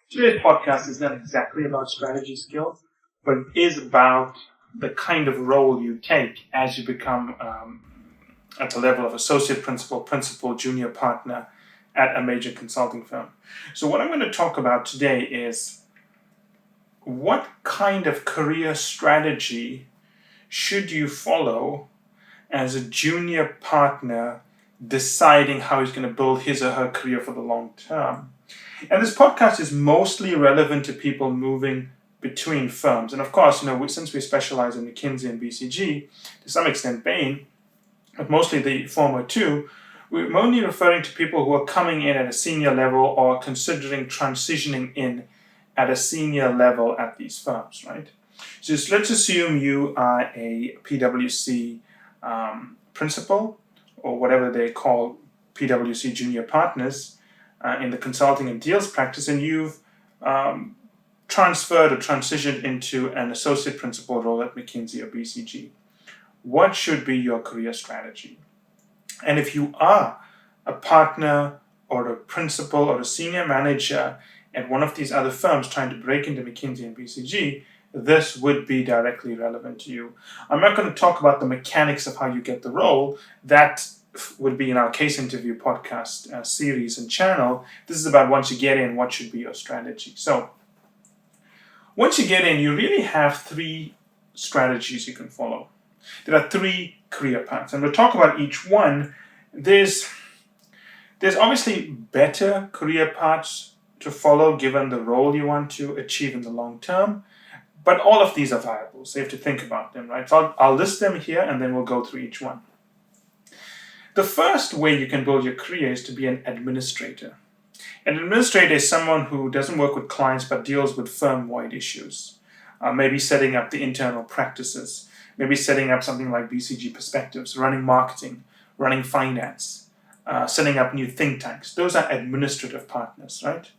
Today's podcast is not exactly about strategy skills, but it is about the kind of role you take as you become at the level of associate principal, junior partner at a major consulting firm. So what I'm going to talk about today is what kind of career strategy should you follow as a junior partner deciding how he's going to build his or her career for the long term. And this podcast is mostly relevant to people moving between firms. And of course, since we specialize in McKinsey and BCG, to some extent Bain, but mostly the former two, we're only referring to people who are coming in at a senior level or considering transitioning in at a senior level at these firms, right? So let's assume you are a PwC principal, or whatever they call PwC junior partners in the consulting and deals practice, and you've transferred or transitioned into an associate principal role at McKinsey or BCG. What should be your career strategy? And if you are a partner or a principal or a senior manager at one of these other firms trying to break into McKinsey and BCG, this would be directly relevant to you. I'm not going to talk about the mechanics of how you get the role. That would be in our case interview podcast series and channel. This is about once you get in, what should be your strategy. So once you get in, you really have three strategies you can follow. There are three career paths, and we'll talk about each one. There's obviously better career paths to follow given the role you want to achieve in the long term. But all of these are viable, so you have to think about them, right? So I'll list them here, and then we'll go through each one. The first way you can build your career is to be an administrator. An administrator is someone who doesn't work with clients but deals with firm-wide issues. Maybe setting up the internal practices, maybe setting up something like BCG Perspectives, running marketing, running finance, setting up new think tanks. Those are administrative partners, right?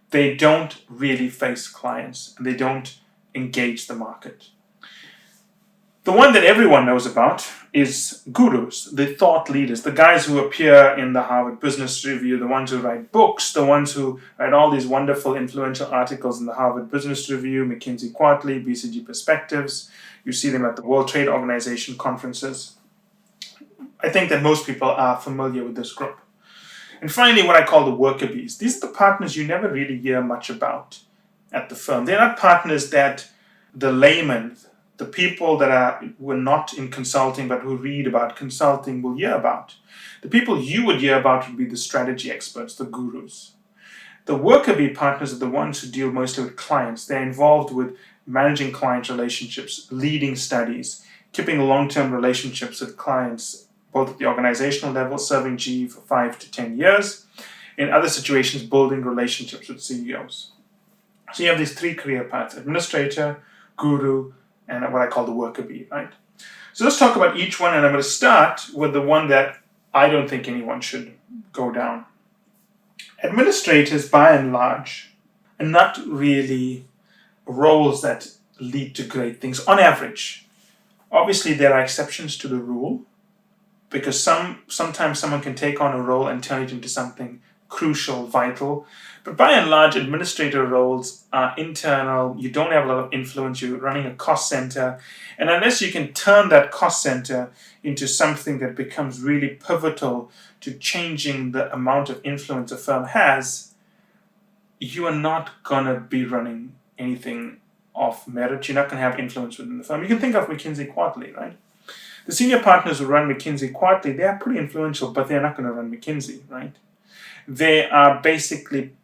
They don't really face clients, and they don't engage the market. The one that everyone knows about is gurus, the thought leaders, the guys who appear in the Harvard Business Review, the ones who write books, the ones who write all these wonderful influential articles in the Harvard Business Review, McKinsey Quarterly, BCG Perspectives. You see them at the World Trade Organization conferences. I think that most people are familiar with this group. And finally, what I call the worker bees. These are the partners you never really hear much about at the firm. They're not partners that the layman, the people that were not in consulting but who read about consulting will hear about. The people you would hear about would be the strategy experts, the gurus. The worker bee partners are the ones who deal mostly with clients. They're involved with managing client relationships, leading studies, keeping long-term relationships with clients, both at the organizational level, serving GE for 5 to 10 years. In other situations, building relationships with CEOs. So you have these three career paths: administrator, guru, and what I call the worker bee, right? So let's talk about each one, and I'm going to start with the one that I don't think anyone should go down. Administrators, by and large, are not really roles that lead to great things on average. Obviously, there are exceptions to the rule, because sometimes someone can take on a role and turn it into something crucial, vital. But by and large, administrator roles are internal. You don't have a lot of influence. You're running a cost center. And unless you can turn that cost center into something that becomes really pivotal to changing the amount of influence a firm has, you are not going to be running anything of merit. You're not going to have influence within the firm. You can think of McKinsey Quarterly, right? The senior partners who run McKinsey Quarterly, they are pretty influential, but they're not going to run McKinsey, right? They are basically,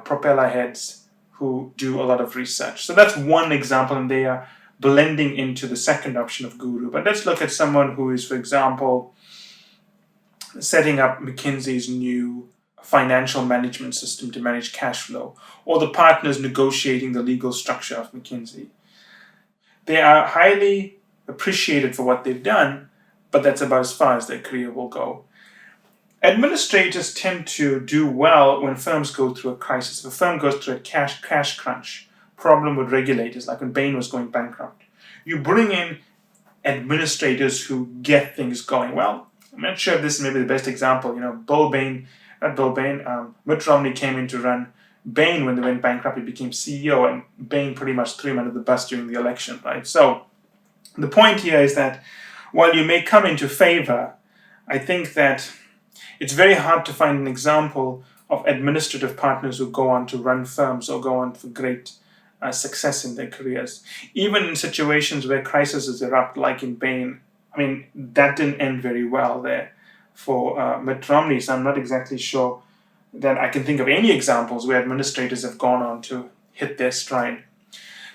propeller heads who do a lot of research. So that's one example, and they are blending into the second option of guru. But let's look at someone who is, for example, setting up McKinsey's new financial management system to manage cash flow, or the partners negotiating the legal structure of McKinsey. They are highly appreciated for what they've done, but that's about as far as their career will go. Administrators tend to do well when firms go through a crisis. If a firm goes through a cash crunch, problem with regulators, like when Bain was going bankrupt, you bring in administrators who get things going. Well, I'm not sure if this is maybe the best example. Mitt Romney came in to run Bain, when they went bankrupt, he became CEO, and Bain pretty much threw him under the bus during the election, right? So the point here is that while you may come into favor, I think that it's very hard to find an example of administrative partners who go on to run firms or go on for great success in their careers. Even in situations where crises erupt, like in Bain, I mean, that didn't end very well there for Mitt Romney. So I'm not exactly sure that I can think of any examples where administrators have gone on to hit their stride.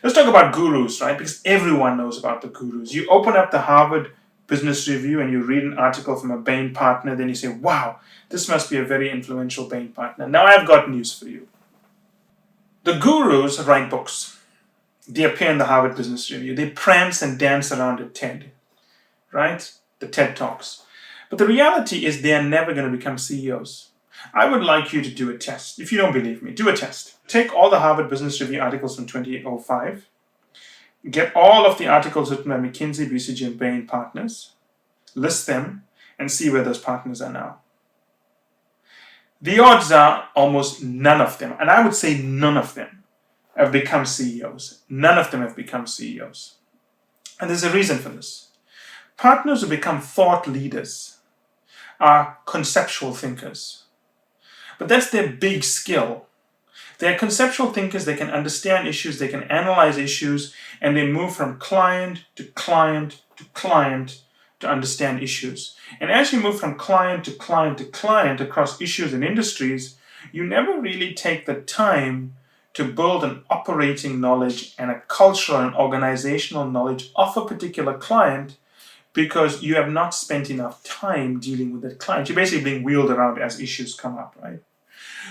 Let's talk about gurus, right? Because everyone knows about the gurus. You open up the Harvard Business Review and you read an article from a Bain partner, then you say, wow, this must be a very influential Bain partner. Now I've got news for you. The gurus write books. They appear in the Harvard Business Review. They prance and dance around at TED, right? The TED Talks. But the reality is they are never going to become CEOs. I would like you to do a test. If you don't believe me, do a test. Take all the Harvard Business Review articles from 2005. Get all of the articles written by McKinsey, BCG, and Bain partners. List them and see where those partners are now. The odds are almost none of them, and I would say none of them, have become CEOs. None of them have become CEOs. And there's a reason for this. Partners who become thought leaders are conceptual thinkers. But that's their big skill. They're conceptual thinkers. They can understand issues, they can analyze issues, and they move from client to client to client to understand issues. And as you move from client to client to client across issues and industries, you never really take the time to build an operating knowledge and a cultural and organizational knowledge of a particular client because you have not spent enough time dealing with that client. You're basically being wheeled around as issues come up, right?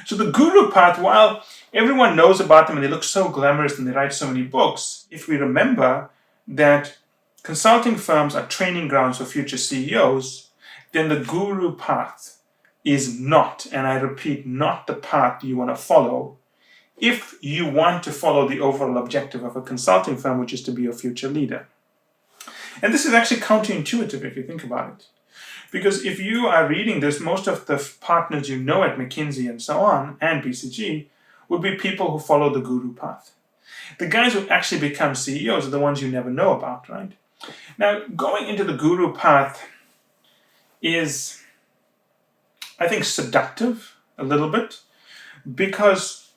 So the guru path, while everyone knows about them and they look so glamorous and they write so many books, if we remember that consulting firms are training grounds for future CEOs, then the guru path is not, and I repeat, not the path you want to follow if you want to follow the overall objective of a consulting firm, which is to be a future leader. And this is actually counterintuitive if you think about it. Because if you are reading this, most of the partners you know at McKinsey and so on, and BCG, would be people who follow the guru path. The guys who actually become CEOs are the ones you never know about, right? Now, going into the guru path is, I think, seductive a little bit, because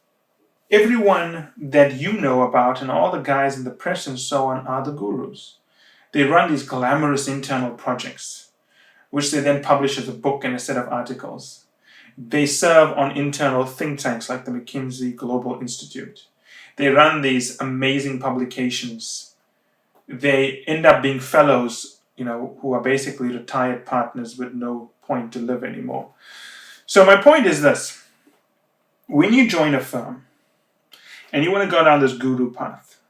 everyone that you know about and all the guys in the press and so on are the gurus. They run these glamorous internal projects, which they then publish as a book and a set of articles. They serve on internal think tanks like the McKinsey Global Institute. They run these amazing publications. They end up being fellows, who are basically retired partners with no point to live anymore. So my point is this. When you join a firm and you want to go down this guru path,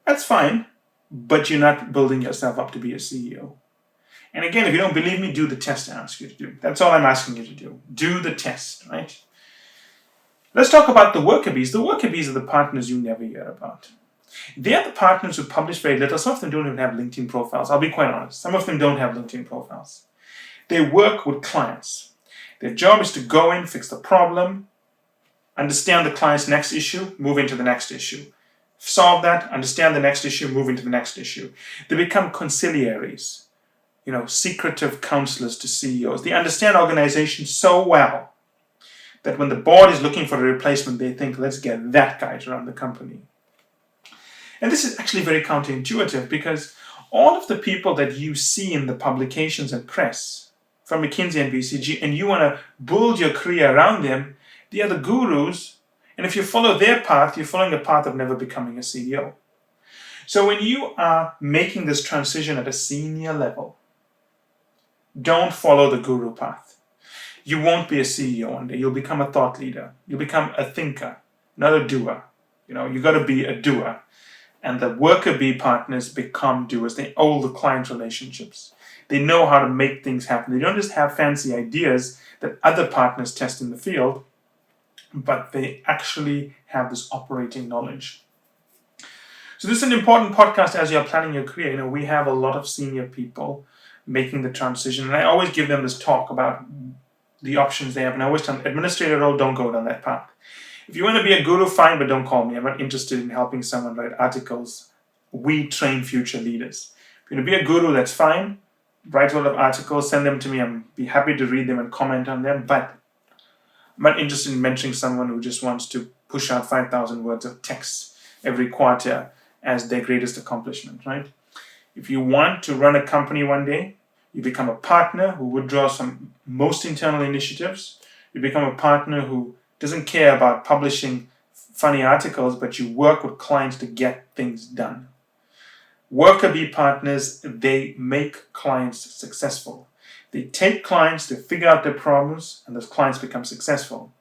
that's fine, but you're not building yourself up to be a CEO. And again, if you don't believe me, do the test I ask you to do. That's all I'm asking you to do. Do the test, right? Let's talk about the worker bees. The worker bees are the partners you never hear about. They are the partners who publish very little. Some of them don't even have LinkedIn profiles. I'll be quite honest. Some of them don't have LinkedIn profiles. They work with clients. Their job is to go in, fix the problem, understand the client's next issue, move into the next issue. Solve that, understand the next issue, move into the next issue. They become conciliaries, secretive counselors to CEOs. They understand organizations so well that when the board is looking for a replacement, they think, let's get that guy to run the company. And this is actually very counterintuitive because all of the people that you see in the publications and press from McKinsey and BCG, and you want to build your career around them, they are the gurus. And if you follow their path, you're following a path of never becoming a CEO. So when you are making this transition at a senior level, don't follow the guru path. You won't be a CEO one day. You'll become a thought leader. You'll become a thinker, not a doer. You got to be a doer. And the worker bee partners become doers. They own the client relationships. They know how to make things happen. They don't just have fancy ideas that other partners test in the field, but they actually have this operating knowledge. So this is an important podcast as you're planning your career. We have a lot of senior people making the transition, and I always give them this talk about the options they have. And I always tell them, administrator role, don't go down that path. If you want to be a guru, fine, but don't call me. I'm not interested in helping someone write articles. We train future leaders. If you want to be a guru, that's fine. Write a lot of articles, send them to me. I'd be happy to read them and comment on them, but I'm not interested in mentoring someone who just wants to push out 5,000 words of text every quarter as their greatest accomplishment, right? If you want to run a company one day, you become a partner who withdraws from most internal initiatives. You become a partner who doesn't care about publishing funny articles, but you work with clients to get things done. Worker bee partners, they make clients successful. They take clients to figure out their problems, and those clients become successful.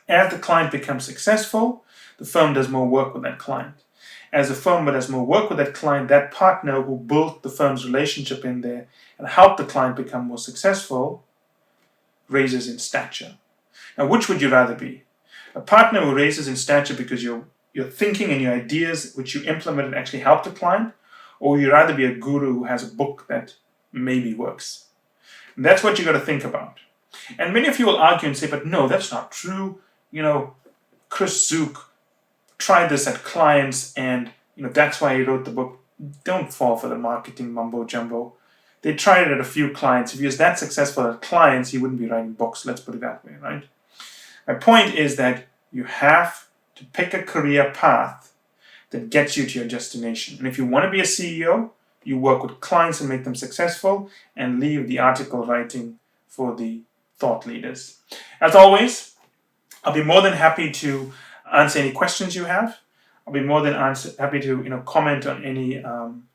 As the client becomes successful, the firm does more work with that client. As the firm does more work with that client, that partner who built the firm's relationship in there and helped the client become more successful raises in stature. Now, which would you rather be? A partner who raises in stature because your thinking and your ideas, which you implemented, actually help the client, or would you rather be a guru who has a book that maybe works? And that's what you got to think about. And many of you will argue and say, but no, that's not true. Chris Zook tried this at clients and that's why he wrote the book. Don't fall for the marketing mumbo jumbo. They tried it at a few clients. If he was that successful at clients, he wouldn't be writing books. Let's put it that way, right? My point is that you have to pick a career path that gets you to your destination. And if you want to be a CEO, you work with clients and make them successful and leave the article writing for the thought leaders. As always, I'll be more than happy to answer any questions you have. I'll be more than happy to comment on any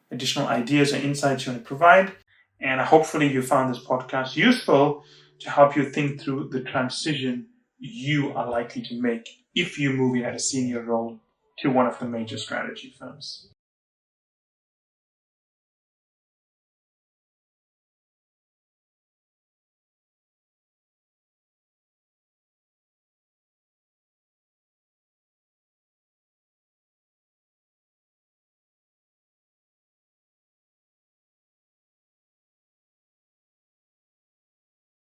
additional ideas or insights you want to provide. And hopefully you found this podcast useful to help you think through the transition you are likely to make if you move in at a senior role to one of the major strategy firms.